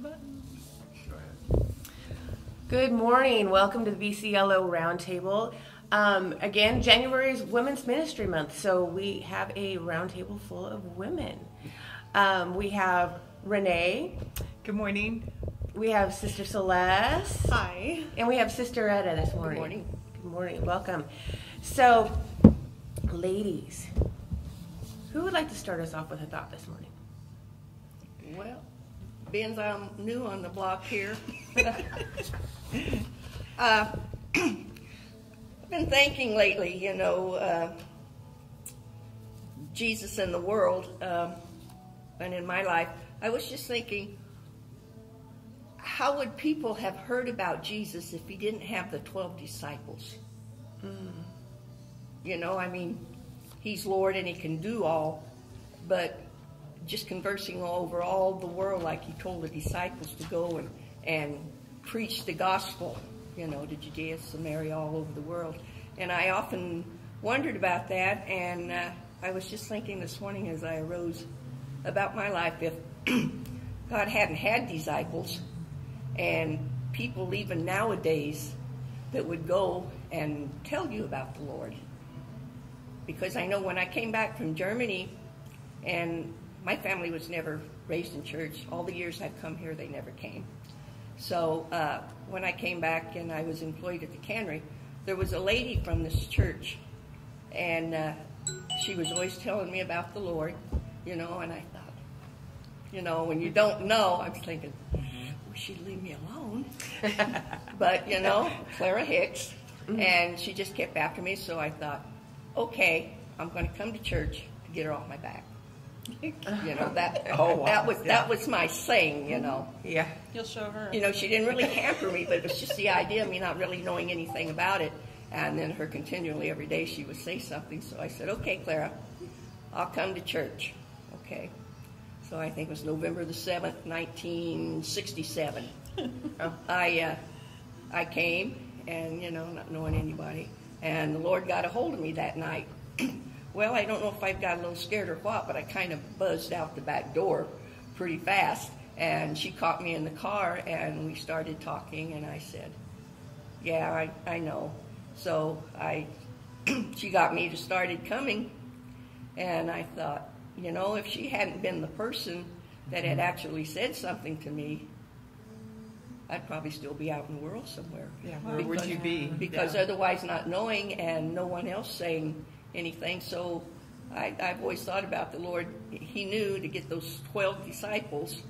the button. Go ahead. Good morning. Welcome to the Vclo Roundtable. Again, January is Women's Ministry Month, so we have a roundtable full of women. We have Renee. Good morning. We have Sister Celeste. Hi. And we have Sister Etta this morning. Good morning. Good morning. Welcome. So, ladies, who would like to start us off with a thought this morning? Well, being I'm new on the block here, I've been thinking lately, Jesus in the world, and in my life, I was just thinking, how would people have heard about Jesus if he didn't have the 12 disciples? He's Lord and he can do all, but just conversing over all the world like he told the disciples to go and preach the gospel, to Judea, Samaria, all over the world. And I often wondered about that, and I was just thinking this morning as I arose about my life, if God hadn't had disciples and people even nowadays that would go and tell you about the Lord. Because I know when I came back from Germany, and my family was never raised in church. All the years I've come here, they never came. So when I came back and I was employed at the cannery, there was a lady from this church, and she was always telling me about the Lord, and I thought, when you don't know, I was thinking, she'd leave me alone. But, Clara Hicks, and she just kept after me, so I thought, okay, I'm going to come to church to get her off my back. That was my saying, Yeah. You'll show her. She didn't really hamper me, but it was just the idea of me not really knowing anything about it. And then her continually every day she would say something. So I said, okay, Clara, I'll come to church. Okay. So I think it was November the 7th, 1967. I came and, not knowing anybody. And the Lord got a hold of me that night. Well, I don't know if I got a little scared or what, but I kind of buzzed out the back door pretty fast. And she caught me in the car, and we started talking, and I said, yeah, I know. So she got me to started coming, and I thought, if she hadn't been the person that had actually said something to me, I'd probably still be out in the world somewhere. Yeah, where would you be? Because otherwise not knowing and no one else saying anything. So I've always thought about the Lord. He knew to get those 12 disciples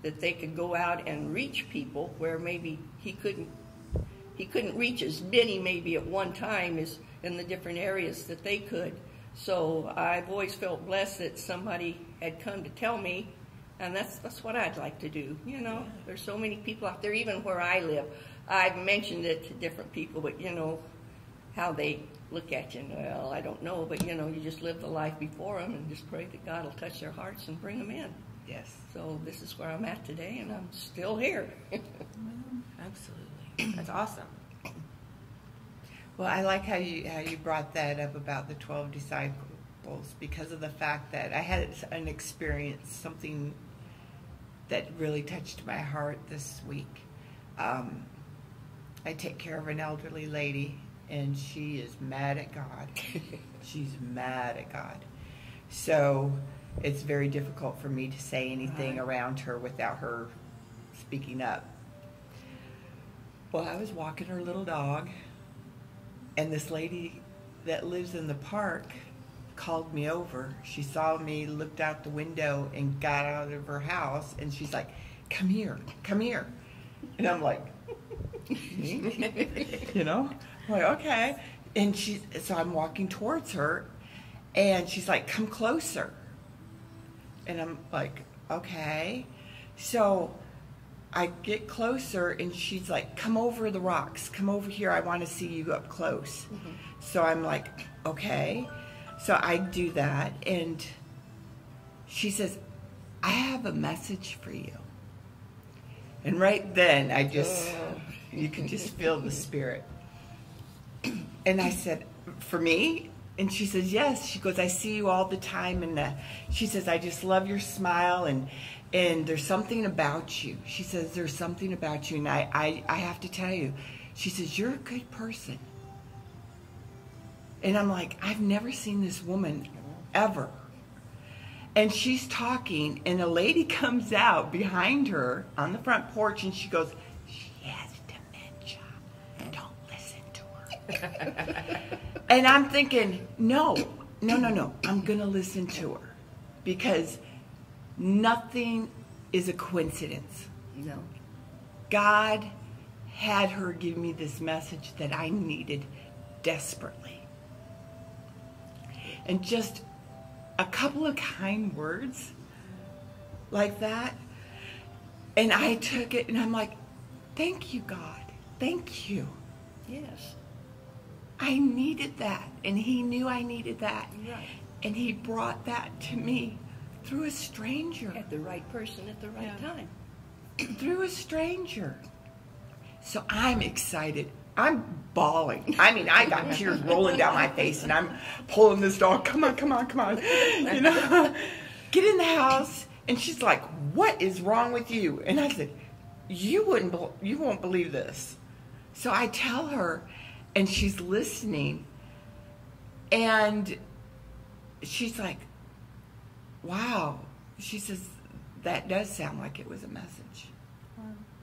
that they could go out and reach people where maybe he couldn't reach as many maybe at one time as in the different areas that they could. So I've always felt blessed that somebody had come to tell me, and that's what I'd like to do. There's so many people out there, even where I live. I've mentioned it to different people, but how they look at you. Well, I don't know, but you just live the life before them and just pray that God will touch their hearts and bring them in. Yes. So this is where I'm at today, and I'm still here. Absolutely. That's awesome. Well, I like how you brought that up about the 12 disciples, because of the fact that I had an experience, something that really touched my heart this week. I take care of an elderly lady, and she is mad at God. She's mad at God. So it's very difficult for me to say anything around her without her speaking up. Well, I was walking her little dog, and this lady that lives in the park called me over. She saw me, looked out the window, and got out of her house, and she's like, come here, come here. And I'm like, I'm like, okay. And so I'm walking towards her, and she's like, come closer. And I'm like, okay. So I get closer, and she's like, come over the rocks. Come over here. I want to see you up close. Mm-hmm. So I'm like, okay. So I do that, and she says, I have a message for you. And right then, you could just feel the Spirit. And I said, for me? And she says, yes. She goes, I see you all the time. And she says, I just love your smile. And there's something about you. She says, there's something about you. And I have to tell you, she says, you're a good person. And I'm like, I've never seen this woman ever. And she's talking, and a lady comes out behind her on the front porch, and she goes, she has dementia. Don't listen to her. And I'm thinking, no. I'm going to listen to her. Because nothing is a coincidence. No. God had her give me this message that I needed desperately. And just a couple of kind words like that. And I took it and I'm like, thank you, God. Thank you. Yes. I needed that. And he knew I needed that. Right. And he brought that to me through a stranger. At the right person at the right time. Through a stranger. So I'm excited. I'm bawling. I mean, I got tears rolling down my face, and I'm pulling this dog. Come on. You know, get in the house. And she's like, what is wrong with you? And I said, you won't believe this. So I tell her, and she's listening, and she's like, wow. She says, that does sound like it was a message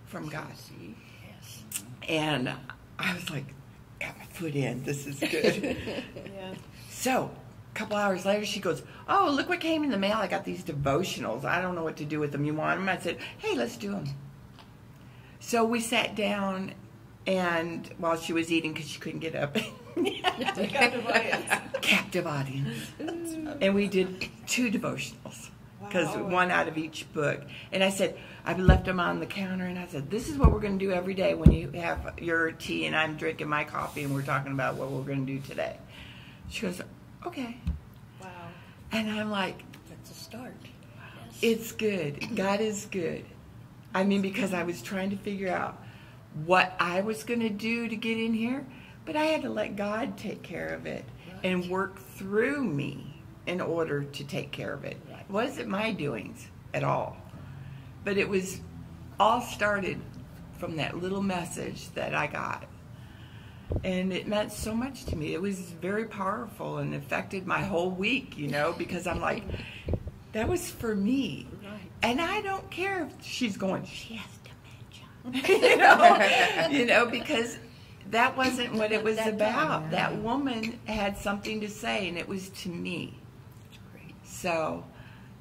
from God. Yes. And I was like, got my foot in. This is good. So, a couple hours later, she goes, oh, look what came in the mail. I got these devotionals. I don't know what to do with them. You want them? I said, hey, let's do them. So we sat down, and while she was eating, because she couldn't get up. Captive audience. And we did 2 devotionals. Because one out of each book. And I said, I left them on the counter, and I said, this is what we're going to do every day when you have your tea and I'm drinking my coffee and we're talking about what we're going to do today. She goes, okay. Wow. And I'm like, That's a start. Yes. it's good. God is good. I mean, because I was trying to figure out what I was going to do to get in here, but I had to let God take care of it and work through me in order to take care of it. It wasn't my doings at all. But it was all started from that little message that I got. And it meant so much to me. It was very powerful and affected my whole week, you know, because I'm like, that was for me. Right. And I don't care if she's going, she has dementia. you know, because that wasn't what it was about. That woman had something to say, and it was to me. That's great. So,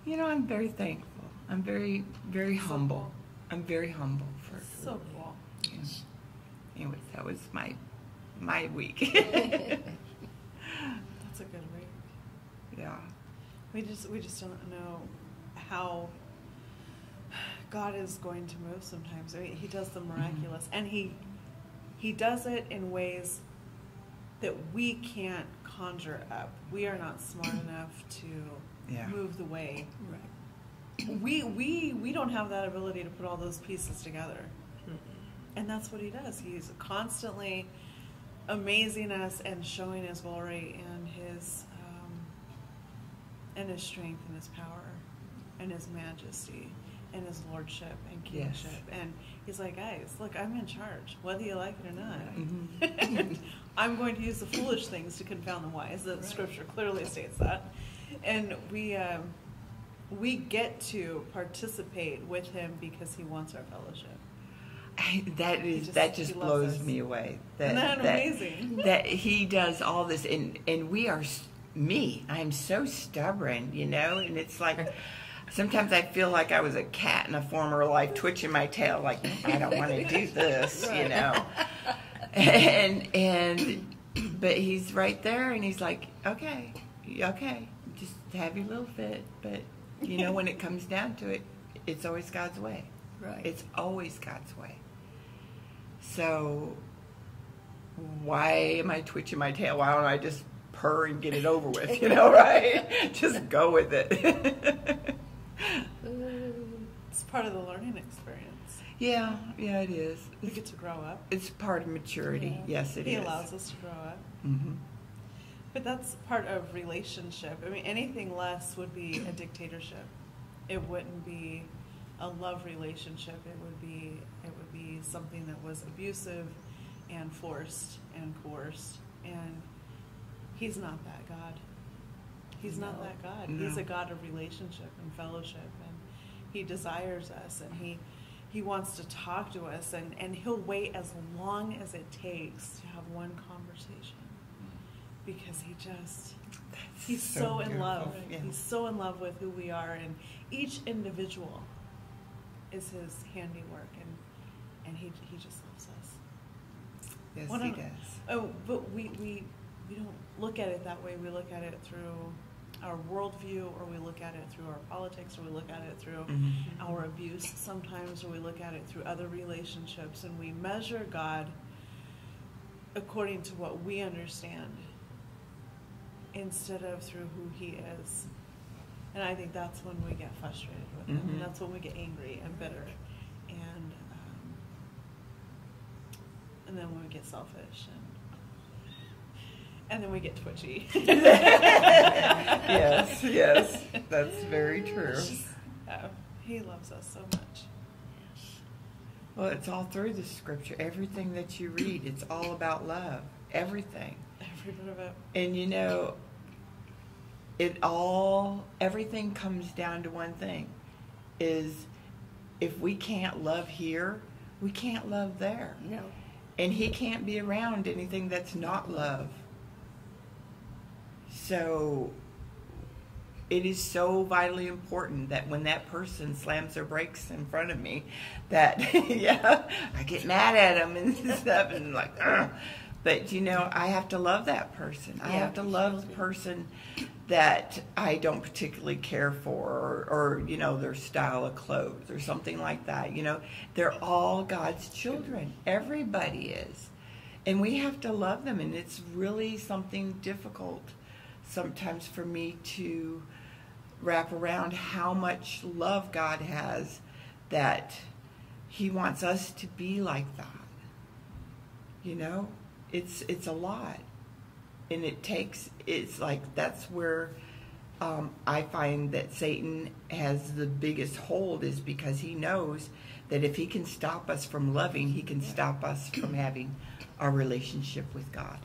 you know, I'm very thankful. I'm very, very humble. I'm very humble for So cool. Yes. Anyways, that was my week. That's a good week. Yeah. We just don't know how God is going to move sometimes. I mean, he does the miraculous, and he does it in ways that we can't conjure up. We are not smart enough to move the way. Right. We don't have that ability to put all those pieces together. And that's what he does. He's constantly amazing us and showing his glory and his strength and his power and his majesty and his lordship and kingship. Yes. And he's like, guys, look, I'm in charge, whether you like it or not. Mm-hmm. I'm going to use the foolish things to confound the wise. The scripture clearly states that. And we get to participate with him because he wants our fellowship. That just blows me away. Isn't that amazing? That he does all this, and we are I'm so stubborn, you know, and it's like sometimes I feel like I was a cat in a former life twitching my tail like, I don't want to do this, you know. But he's right there, and he's like, okay, just have your little fit, but you know, when it comes down to it, it's always God's way. Right. It's always God's way. So why am I twitching my tail? Why don't I just purr and get it over with, you know, right? Just go with it. It's part of the learning experience. Yeah, it is. We get to grow up. It's part of maturity. Yeah. Yes, it is. He allows us to grow up. Mm-hmm. But that's part of relationship. I mean, anything less would be a dictatorship. It wouldn't be a love relationship. It would be something that was abusive and forced and coerced. And he's not that God. He's not that God. No. He's a God of relationship and fellowship, and he desires us, and he wants to talk to us, and he'll wait as long as it takes to have one conversation, because he's so in love. Yeah. He's so in love with who we are, and each individual is his handiwork, and he just loves us. Yes, Well, he no, does. Oh, but we don't look at it that way. We look at it through our worldview, or we look at it through our politics, or we look at it through our abuse sometimes, or we look at it through other relationships, and we measure God according to what we understand instead of through who he is. And I think that's when we get frustrated with him. And that's when we get angry and bitter. And then when we get selfish, and then we get twitchy. Yes, that's very true. He loves us so much. Well, it's all through the scripture. Everything that you read, it's all about love. Everything. Every bit of it. And everything comes down to one thing, is if we can't love here, we can't love there. No. And he can't be around anything that's not love. So it is so vitally important that when that person slams their brakes in front of me, that, I get mad at them and stuff, and like, ugh. But, I have to love that person. I have to love the person that I don't particularly care for, or their style of clothes or something like that. They're all God's children. Everybody is. And we have to love them. And it's really something difficult sometimes for me to wrap around how much love God has, that he wants us to be like that. It's a lot. And it's like, that's where I find that Satan has the biggest hold, is because he knows that if he can stop us from loving, he can stop us from having our relationship with God.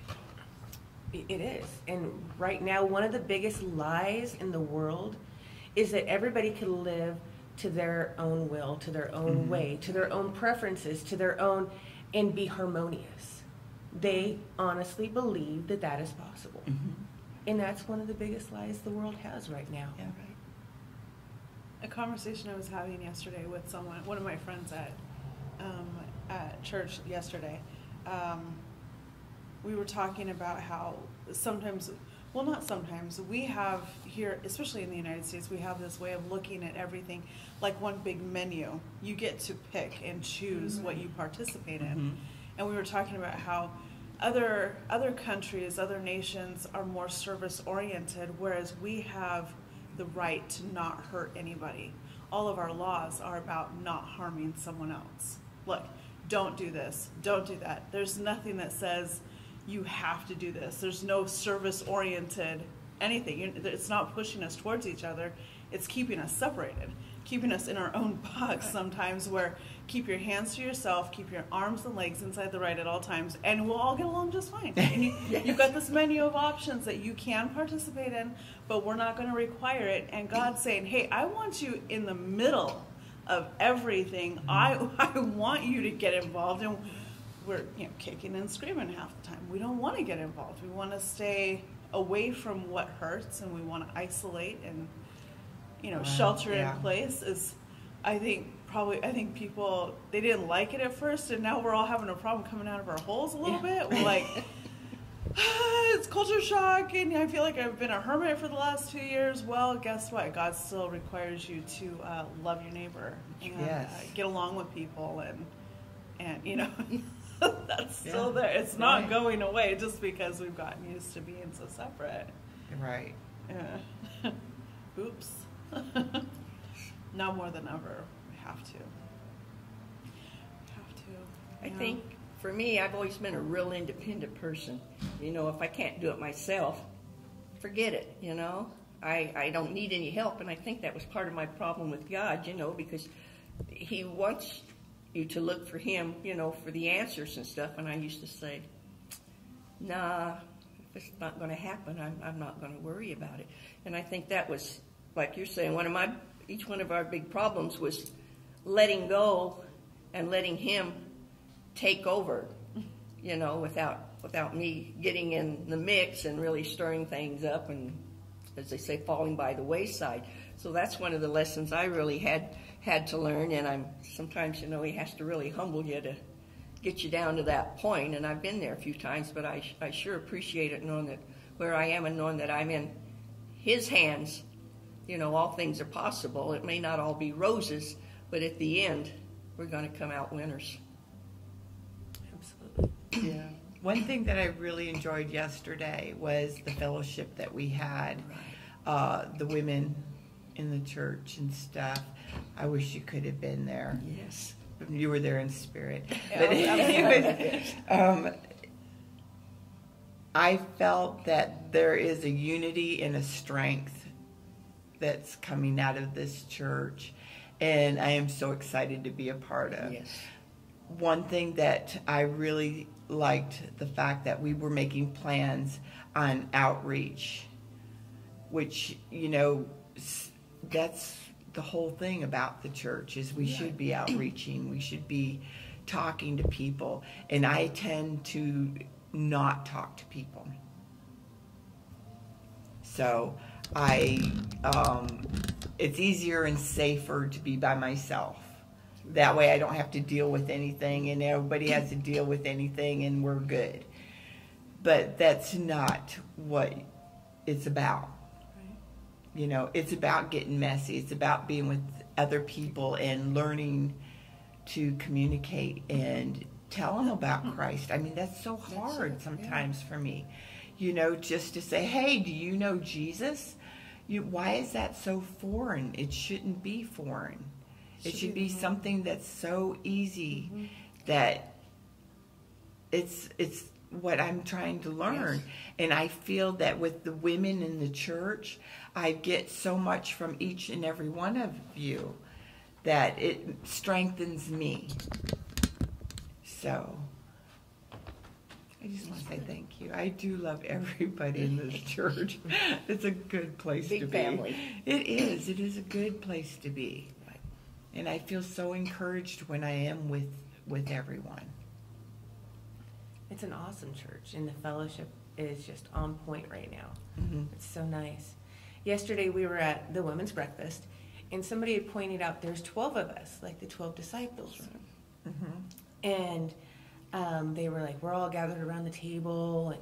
It is. And right now, one of the biggest lies in the world is that everybody can live to their own will, to their own way, to their own preferences, to their own, and be harmonious. They honestly believe that that is possible. And that's one of the biggest lies the world has right now. Yeah. A conversation I was having yesterday with one of my friends at church yesterday. We were talking about how sometimes, well, not sometimes, we have here, especially in the United States, we have this way of looking at everything like one big menu. You get to pick and choose what you participate in. And we were talking about how other countries, other nations are more service-oriented, whereas we have the right to not hurt anybody. All of our laws are about not harming someone else. Look, don't do this, don't do that. There's nothing that says you have to do this. There's no service-oriented anything. It's not pushing us towards each other. It's keeping us separated, keeping us in our own box sometimes, where keep your hands to yourself, keep your arms and legs inside the right at all times, and we'll all get along just fine. And you've got this menu of options that you can participate in, but we're not going to require it. And God's saying, hey, I want you in the middle of everything. I want you to get involved. And we're kicking and screaming half the time. We don't want to get involved. We want to stay away from what hurts, and we want to isolate and shelter in place. Is I think people, they didn't like it at first, and now we're all having a problem coming out of our holes a little bit. We're like, it's culture shock, and I feel like I've been a hermit for the last 2 years. Well, guess what? God still requires you to love your neighbor and get along with people, and that's still there. It's not going away just because we've gotten used to being so separate. Right. Oops. Now more than ever, we have to. I think for me, I've always been a real independent person. If I can't do it myself, forget it, you know. I don't need any help, and I think that was part of my problem with God, you know, because he wants you to look for him, you know, for the answers and stuff, and I used to say, nah, if it's not going to happen, I'm not going to worry about it. And I think that was, like you're saying, each one of our big problems was letting go and letting him take over, you know, without me getting in the mix and really stirring things up and, as they say, falling by the wayside. So that's one of the lessons I really had to learn, and sometimes, you know, he has to really humble you to get you down to that point, and I've been there a few times, but I sure appreciate it knowing that where I am and knowing that I'm in his hands, you know, all things are possible. It may not all be roses, but at the end, we're going to come out winners. Absolutely. Yeah. One thing that I really enjoyed yesterday was the fellowship that we had, the women in the church and stuff. I wish you could have been there. Yes. You were there in spirit. Yeah, but I felt that there is a unity and a strength that's coming out of this church, and I am so excited to be a part of. Yes. One thing that I really liked, the fact that we were making plans on outreach, which, you know, that's the whole thing about the church, is we should be outreaching, we should be talking to people, and I tend to not talk to people. So it's easier and safer to be by myself. That way I don't have to deal with anything, and everybody has to deal with anything, and we're good. But that's not what it's about. You know, it's about getting messy. It's about being with other people and learning to communicate and tell them about Christ. I mean, that's so hard sometimes for me. You know, just to say, hey, do you know Jesus? Why is that so foreign? It shouldn't be foreign. It should be something that's so easy that it's what I'm trying to learn. Yes. And I feel that with the women in the church, I get so much from each and every one of you that it strengthens me. So I just want to say thank you. I do love everybody in this church. It's a good place to be. Big family. It is. It is a good place to be. Right. And I feel so encouraged when I am with everyone. It's an awesome church, and the fellowship is just on point right now. Mm-hmm. It's so nice. Yesterday we were at the women's breakfast, and somebody had pointed out there's 12 of us, like the 12 disciples. And they were like, we're all gathered around the table,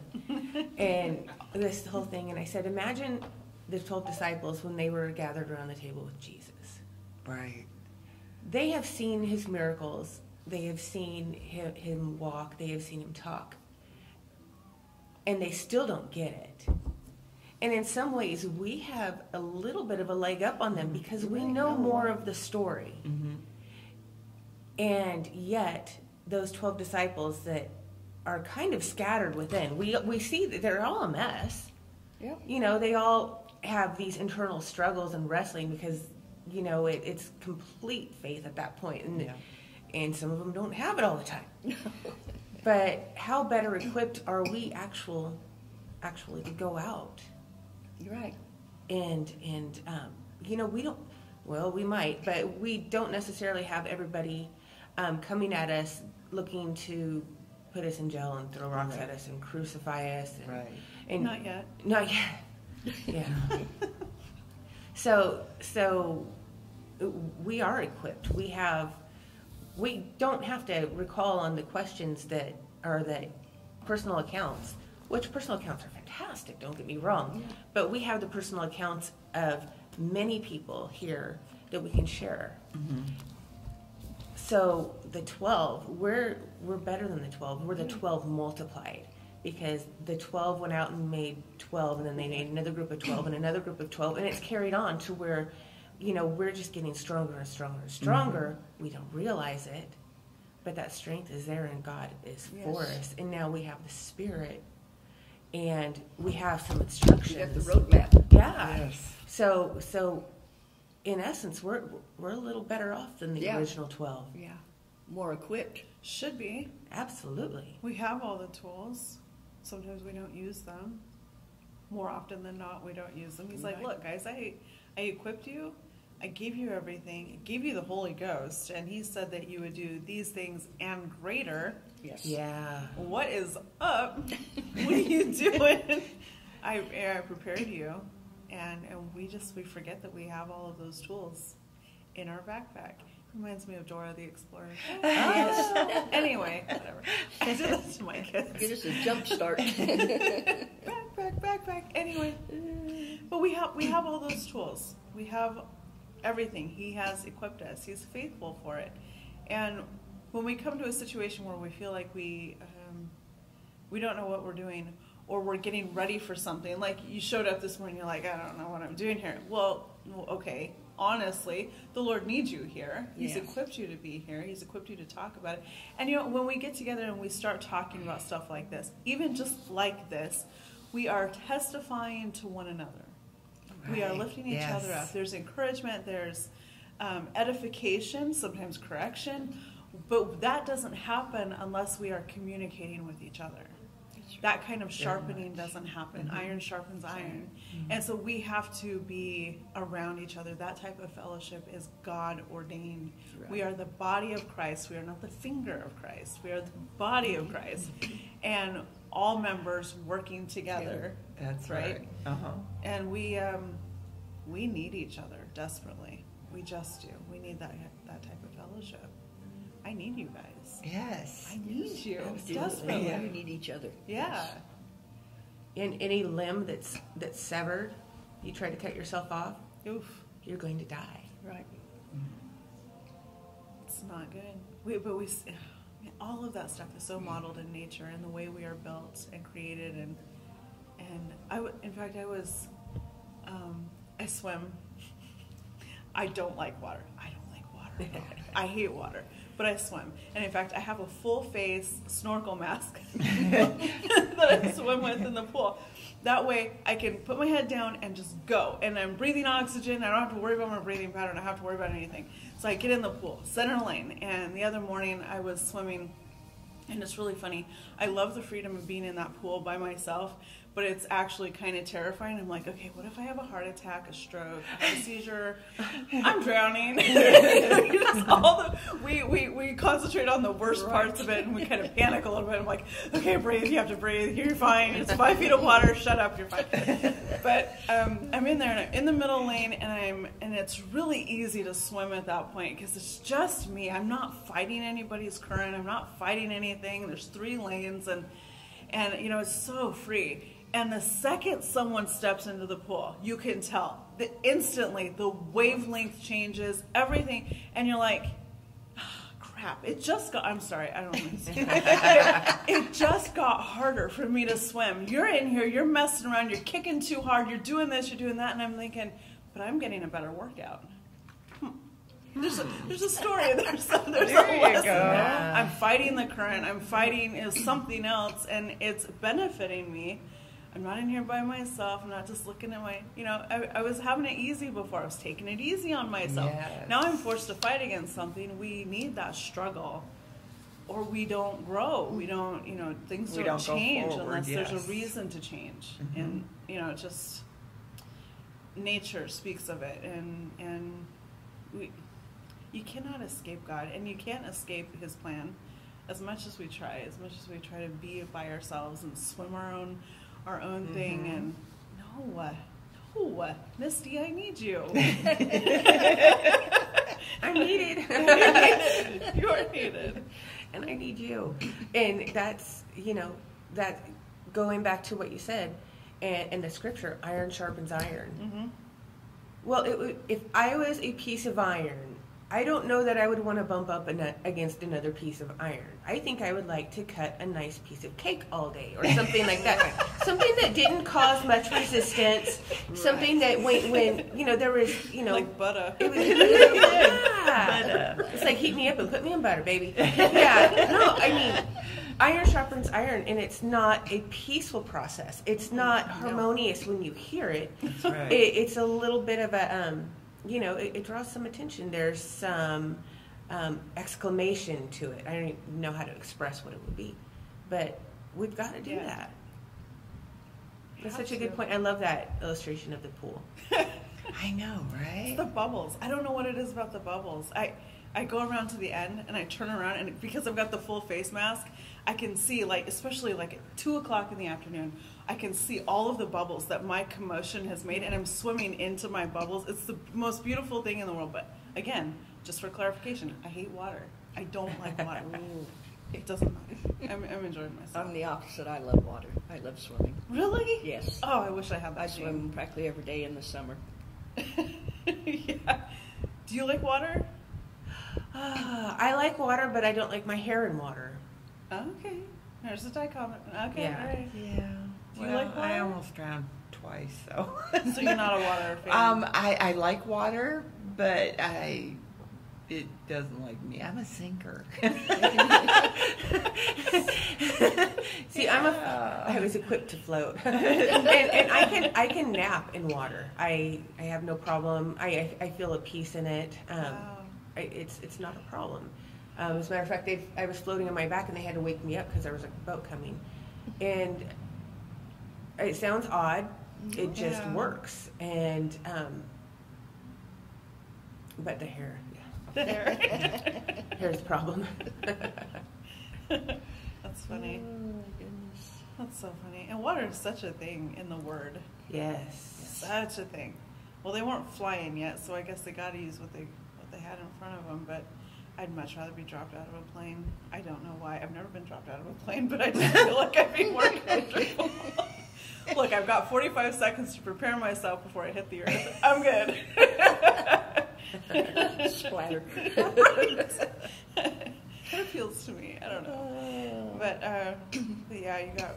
and this whole thing. And I said, imagine the 12 disciples when they were gathered around the table with Jesus. Right. They have seen his miracles. They have seen him walk. They have seen him talk. And they still don't get it. And in some ways, we have a little bit of a leg up on them because we know more of the story. Mm-hmm. And yet, those 12 disciples that are kind of scattered within, we see that they're all a mess. Yep. You know, they all have these internal struggles and wrestling because, you know, it's complete faith at that point. And some of them don't have it all the time. But how better equipped are we actually to go out? You're right. And you know, we might, but we don't necessarily have everybody coming at us looking to put us in jail and throw rocks at us and crucify us. And Not yet. Not yet. Yeah. So we are equipped. We don't have to recall on the questions that are the personal accounts, which personal accounts are fantastic, don't get me wrong. Yeah. But we have the personal accounts of many people here that we can share. Mm-hmm. So the 12, we're better than the 12. We're the 12 multiplied, because the 12 went out and made 12, and then they made another group of 12 and another group of 12, and it's carried on to where, you know, we're just getting stronger and stronger and stronger. Mm-hmm. We don't realize it, but that strength is there, and God is for us. And now we have the Spirit, and we have some You instructions. got the roadmap. Yeah. Yes. So in essence, we're a little better off than the Yeah. original 12. Yeah. More equipped. Should be. Absolutely. We have all the tools. Sometimes we don't use them. More often than not, we don't use them. He's like, Right. look, guys, I equipped you. I gave you everything. I gave you the Holy Ghost. And he said that you would do these things and greater. Yes. Yeah. What is up? What are you doing? I prepared you. And we forget that we have all of those tools in our backpack. Reminds me of Dora the Explorer. Anyway, whatever. I do this to my kids. Get us a jump start. Backpack. Anyway, but we have all those tools. We have everything. He has equipped us. He's faithful for it. And when we come to a situation where we feel like we don't know what we're doing, or we're getting ready for something, like you showed up this morning, you're like, I don't know what I'm doing here. Well, okay. Honestly, the Lord needs you here. He's Yes. equipped you to be here. He's equipped you to talk about it. And when we get together and we start talking about stuff like this, even just like this, we are testifying to one another. We are Right. lifting each Yes. other up. There's encouragement. There's edification, sometimes correction. But that doesn't happen unless we are communicating with each other. That kind of sharpening doesn't happen. Iron sharpens iron. And so we have to be around each other. That type of fellowship is God ordained. Right. We are the body of Christ. We are not the finger of Christ. We are the body of Christ. And all members working together. That's right. right. Uh-huh. And we need each other desperately. We just do. We need that type of fellowship. I need you guys. Yes. I need you Absolutely. desperately. Yeah. We need each other. Yeah. In any limb that's severed, you try to cut yourself off, Oof. you're going to die. Right. It's not good. But all of that stuff is so modeled in nature and the way we are built and created. And I swim. I don't like water. I hate water. But I swim. And in fact, I have a full face snorkel mask that I swim with in the pool. That way I can put my head down and just go. And I'm breathing oxygen. I don't have to worry about my breathing pattern. I don't have to worry about anything. So I get in the pool, center lane. And the other morning I was swimming, and it's really funny. I love the freedom of being in that pool by myself, but it's actually kind of terrifying. I'm like, okay, what if I have a heart attack, a stroke, a seizure? I'm drowning. We concentrate on the worst parts of it, and we kind of panic a little bit. I'm like, okay, breathe. You have to breathe. You're fine. It's 5 feet of water. Shut up. You're fine. But I'm in there, and I'm in the middle lane, and it's really easy to swim at that point because it's just me. I'm not fighting anybody's current. I'm not fighting anything. There's 3 lanes, and it's so free. And the second someone steps into the pool, you can tell that instantly the wavelength changes, everything, and you're like, crap, it just got, I'm sorry, I don't know. It just got harder for me to swim. You're in here, you're messing around, you're kicking too hard, you're doing this, you're doing that, and I'm thinking, but I'm getting a better workout. There's a story. There's a lesson. Yeah. I'm fighting the current. I'm fighting something else, and it's benefiting me. I'm not in here by myself. I'm not just looking at my, I was having it easy before. I was taking it easy on myself. Yes. Now I'm forced to fight against something. We need that struggle, or we don't grow. We don't, things We don't don't go change forward, unless there's yes. a reason to change. And, just nature speaks of it. And you cannot escape God, and you can't escape His plan as much as we try to be by ourselves and swim our own thing. And no, Misty, I need you. I'm needed. You are needed. And I need you. And that's, that going back to what you said, and the scripture, iron sharpens iron. Mm-hmm. Well, if I was a piece of iron, I don't know that I would want to bump up against another piece of iron. I think I would like to cut a nice piece of cake all day or something like that. Something that didn't cause much resistance. Right. Something that when there was, like butter. It was really good. Yeah. It's like heat me up and put me in butter, baby. Yeah. No, I mean, iron sharpens iron, and it's not a peaceful process. It's not harmonious when you hear it. That's right. It's a little bit of a, it draws some attention. There's some exclamation to it. I don't even know how to express what it would be, but we've got to do that. That's such a good point. I love that illustration of the pool. I know, right? It's the bubbles. I don't know what it is about the bubbles. I go around to the end and I turn around, and because I've got the full face mask, I can see, like, especially like at 2 o'clock in the afternoon, I can see all of the bubbles that my commotion has made, and I'm swimming into my bubbles. It's the most beautiful thing in the world. But again, just for clarification, I hate water. I don't like water. It doesn't matter. I'm enjoying myself. I'm the opposite. I love water. I love swimming. Really? Yes. Oh, I wish I had that. I swim practically every day in the summer. Yeah. Do you like water? I like water, but I don't like my hair in water. Okay. There's a dichotomy. Okay. Yeah. All right. Yeah. Do you like water? I almost drowned twice, so. So you're not a water fan? I like water, but it doesn't like me. I'm a sinker. See, I was equipped to float, and I can nap in water. I have no problem. I feel a peace in it. Wow. It's not a problem. As a matter of fact, I was floating on my back, and they had to wake me up because there was a boat coming. And it sounds odd. It just works. And but the hair, hair's the problem. That's funny. Oh my goodness. That's so funny. And water is such a thing in the Word. Yes. Such a thing. Well, they weren't flying yet, so I guess they got to use what they had in front of them. But I'd much rather be dropped out of a plane. I don't know why. I've never been dropped out of a plane, but I just feel like I'd be more comfortable. Look, I've got 45 seconds to prepare myself before I hit the earth. I'm good. Splatter. It appeals to me. I don't know. But yeah,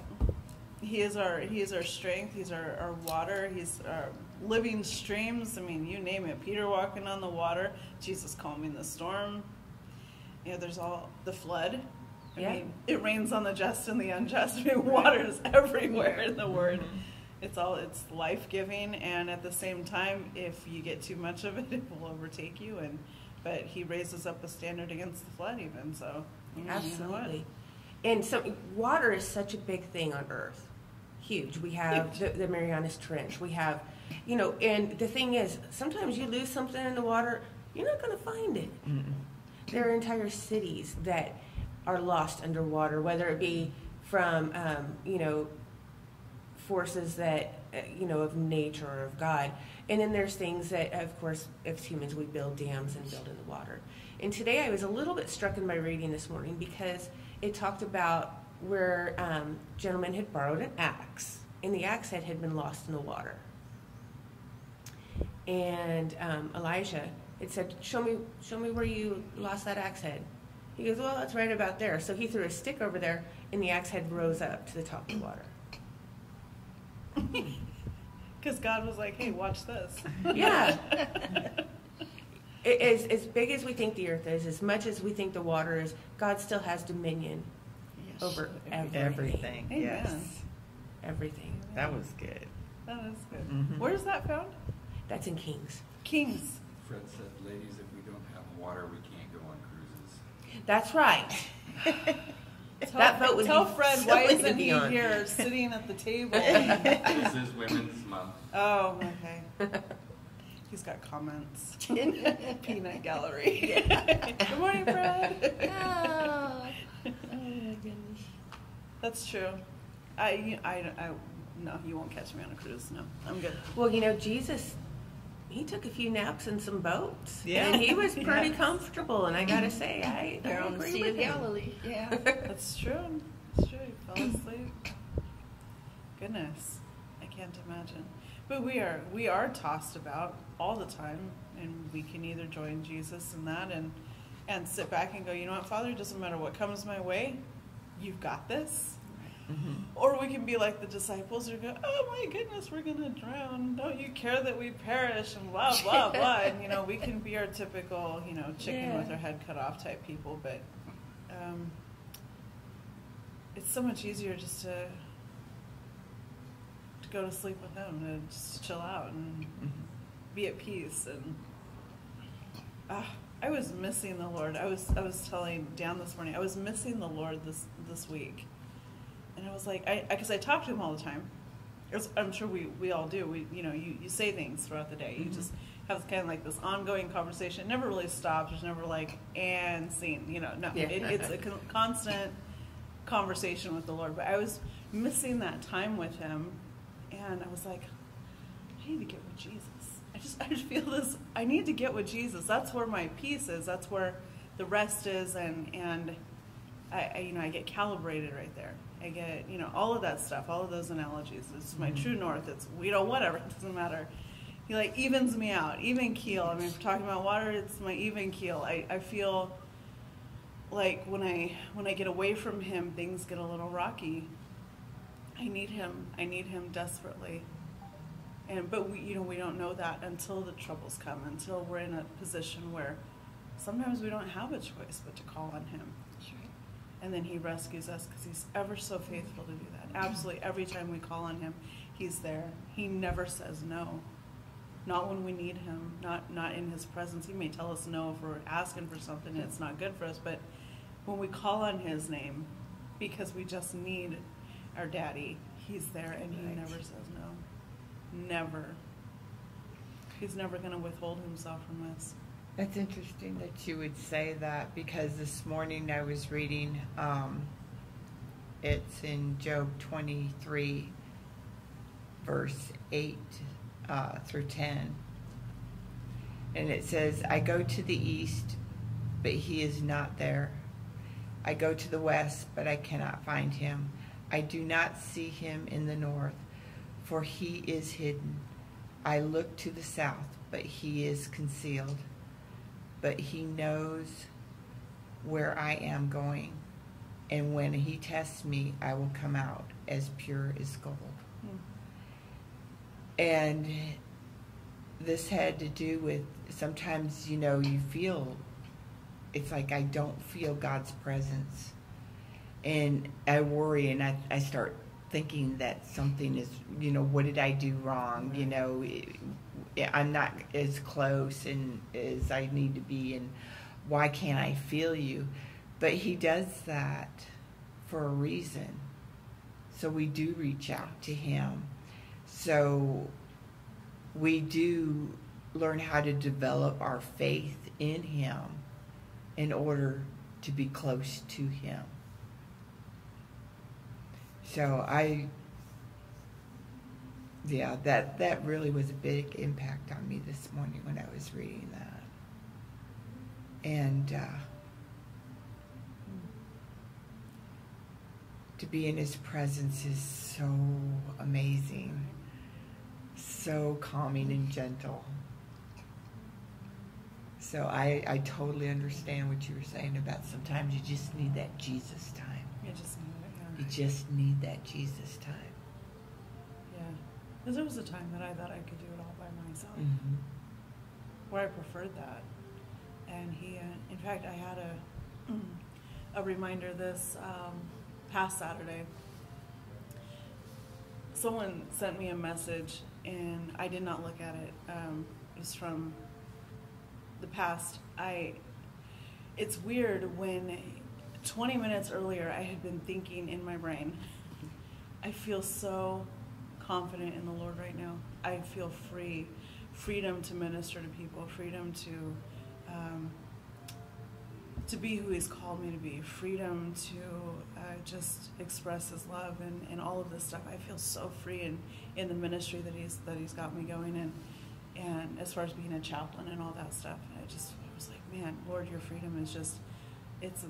he is our strength. He's our water. He's our living streams. I mean, you name it. Peter walking on the water. Jesus calming the storm. You know, there's all the flood. I mean, it rains on the just and the unjust. I mean, water is everywhere in the Word. It's life-giving, and at the same time, if you get too much of it, it will overtake you. But he raises up a standard against the flood, even so. Absolutely. And so water is such a big thing on Earth. Huge. We have the Marianas Trench. We have, and the thing is, sometimes you lose something in the water, you're not going to find it. Mm-mm. There are entire cities that are lost underwater, whether it be from, forces that, of nature or of God. And then there's things that, of course, as humans, we build dams and build in the water. And today I was a little bit struck in my reading this morning because it talked about where gentleman had borrowed an axe, and the axe head had been lost in the water. And Elijah had said, show me where you lost that axe head. He goes, well, it's right about there. So he threw a stick over there, and the axe head rose up to the top of the water. Because God was like, hey, watch this. Yeah. As big as we think the earth is, as much as we think the water is, God still has dominion over everything. Amen. Yes. Everything. That was good. That is good. Mm-hmm. Where is that found? That's in Kings. Kings. Fred said, ladies, if we don't have water, we can't go on cruises. That's right. That vote would Tell be Fred, silly why to isn't be he on. here sitting at the table? This is Women's Month. Oh, okay. He's got comments. Peanut gallery. Good morning, Fred. Oh my goodness. That's true. No, you won't catch me on a cruise. No, I'm good. Well, Jesus, he took a few naps in some boats. Yeah. And he was pretty comfortable. And I got to say, I They're on the agree Sea with of him. Galilee. Yeah. That's true. It's true. He fell asleep. Goodness, I can't imagine. But we are tossed about all the time, and we can either join Jesus in that and sit back and go, you know what, Father, it doesn't matter what comes my way, you've got this. Mm-hmm. Or we can be like the disciples who go, oh my goodness, we're going to drown. Don't you care that we perish and blah, blah, blah. And, we can be our typical, chicken with our head cut off type people. But it's so much easier just to go to sleep with him, and just chill out and be at peace. And I was missing the Lord. I was telling Dan this morning, I was missing the Lord this week. And I was like, because I talk to him all the time. I'm sure we all do. You say things throughout the day. You just have kind of like this ongoing conversation. It never really stops. There's never like, and scene. No. Yeah. It's a constant conversation with the Lord. But I was missing that time with him. And I was like, I need to get with Jesus. I just feel this. I need to get with Jesus. That's where my peace is. That's where the rest is. And I get calibrated right there. I get, all of that stuff, all of those analogies. It's my true north. It's, whatever. It doesn't matter. He like evens me out. Even keel. I mean, if we're talking about water, it's my even keel. I feel like when I get away from him, things get a little rocky. I need him. I need him desperately. But we don't know that until the troubles come, until we're in a position where sometimes we don't have a choice but to call on him. That's right. And then he rescues us because he's ever so faithful to do that. Absolutely, every time we call on him, he's there. He never says no. Not when we need him, not in his presence. He may tell us no if we're asking for something and it's not good for us, but when we call on his name because we just need our daddy, he's there and he never says no. Never. He's never going to withhold himself from us. That's interesting that you would say that, because this morning I was reading, it's in Job 23, verse 8 through 10. And it says, I go to the east, but he is not there. I go to the west, but I cannot find him. I do not see him in the north, for he is hidden. I look to the south, but he is concealed. But he knows where I am going, and when he tests me, I will come out as pure as gold. And this had to do with, sometimes, you feel, it's like I don't feel God's presence. And I worry, and I start thinking that something is, what did I do wrong? I'm not as close and as I need to be, and why can't I feel you? But he does that for a reason. So we do reach out to him. So we do learn how to develop our faith in him in order to be close to him. So that really was a big impact on me this morning when I was reading that. And to be in his presence is so amazing, so calming and gentle. So I totally understand what you were saying about sometimes you just need that Jesus time. You just need it. You just need that Jesus time. Yeah. Because there was a time that I thought I could do it all by myself, where I preferred that. And he, in fact, I had a reminder this past Saturday. Someone sent me a message, and I did not look at it. It was from the past. It's weird when 20 minutes earlier I had been thinking in my brain, I feel so confident in the Lord right now. I feel freedom to minister to people, freedom to be who he's called me to be, freedom to just express his love and all of this stuff. I feel so free in the ministry that he's got me going in, and as far as being a chaplain and all that stuff. I was like, man, Lord, your freedom is just, it's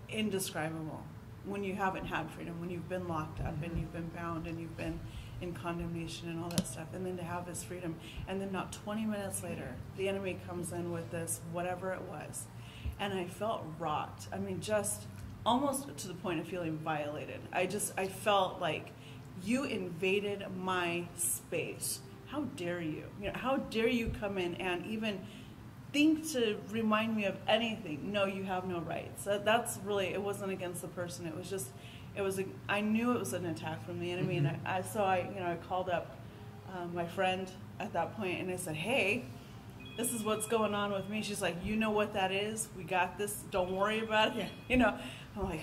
indescribable. When you haven't had freedom, when you've been locked up and you've been bound and you've been in condemnation and all that stuff, and then to have this freedom, and then not 20 minutes later, the enemy comes in with this, whatever it was, and I felt rocked. I mean, just almost to the point of feeling violated. I felt like, you invaded my space. How dare you? How dare you come in and even think to remind me of anything. No, you have no rights. That's really, it wasn't against the person. It was just, I knew it was an attack from the enemy. And I called up my friend at that point and I said, hey, this is what's going on with me. She's like, you know what that is? We got this. Don't worry about it. I'm like,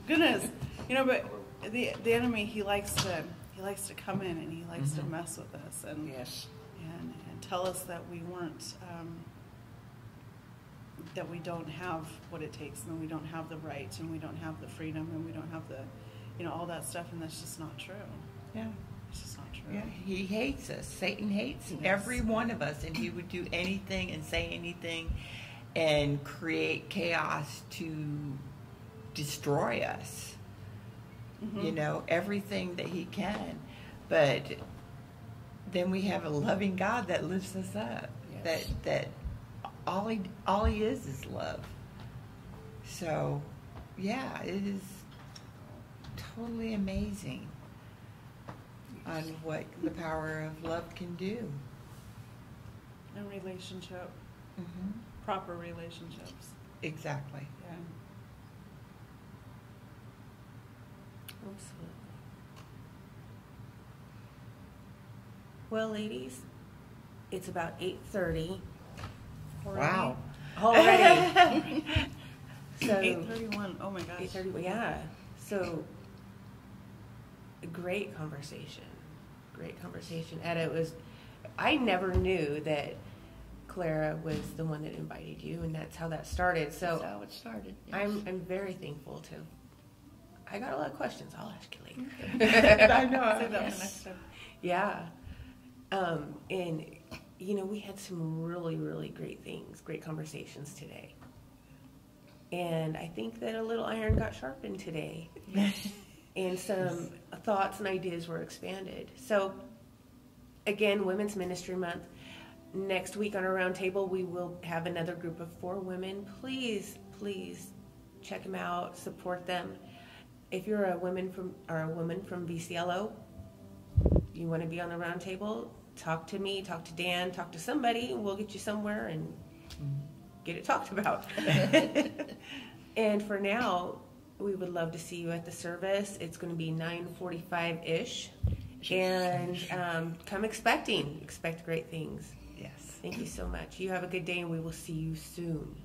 goodness. But the enemy, he likes to come in and he likes to mess with us and tell us that we weren't, that we don't have what it takes, and we don't have the right, and we don't have the freedom, and we don't have the, all that stuff, and that's just not true. Yeah. It's just not true. Yeah, he hates us. Satan hates every one of us, and he would do anything and say anything and create chaos to destroy us. Everything that he can. But then we have a loving God that lifts us up. Yes. That all he is love. So, yeah, it is totally amazing on what the power of love can do. And relationship. Proper relationships. Exactly. Yeah. Absolutely. Well, ladies, it's about 8:30. Wow. Already. So 8:31. Oh my gosh. 8:30. Yeah. So a great conversation. Etta, I never knew that Clara was the one that invited you, and that's how that started. So that's how it started. Yes. I'm very thankful too. I got a lot of questions. I'll ask you later. I know. I'll say that the next time. Yeah. And, we had some really, really great conversations today. And I think that a little iron got sharpened today. And some thoughts and ideas were expanded. So, again, Women's Ministry Month. Next week on our round table, we will have another group of 4 women. Please, please check them out, support them. If you're a woman from Vclo, you want to be on the round table, talk to me, talk to Dan, talk to somebody, and we'll get you somewhere and get it talked about. And for now, we would love to see you at the service. It's going to be 9:45-ish. And come expect great things. Yes. Thank you so much. You have a good day, and we will see you soon.